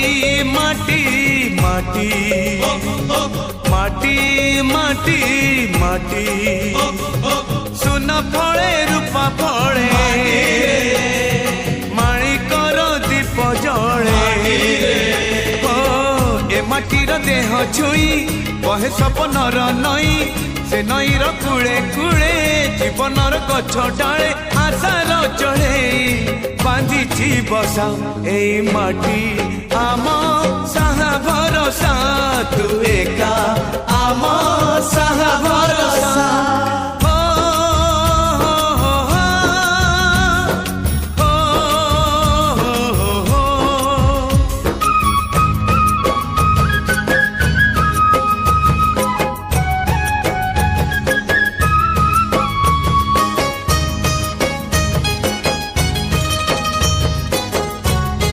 माटी माटी माटी माटी माटी सुन फले रूपा फले माणिकर दीप जले ए माटीर देह छुई बहे सपनर नई से नईर कूले कूले जीवनर गछ डाले आशार चढ़े बांधी बसा ए माटी आम साहा भरोसा तू एका आम साहा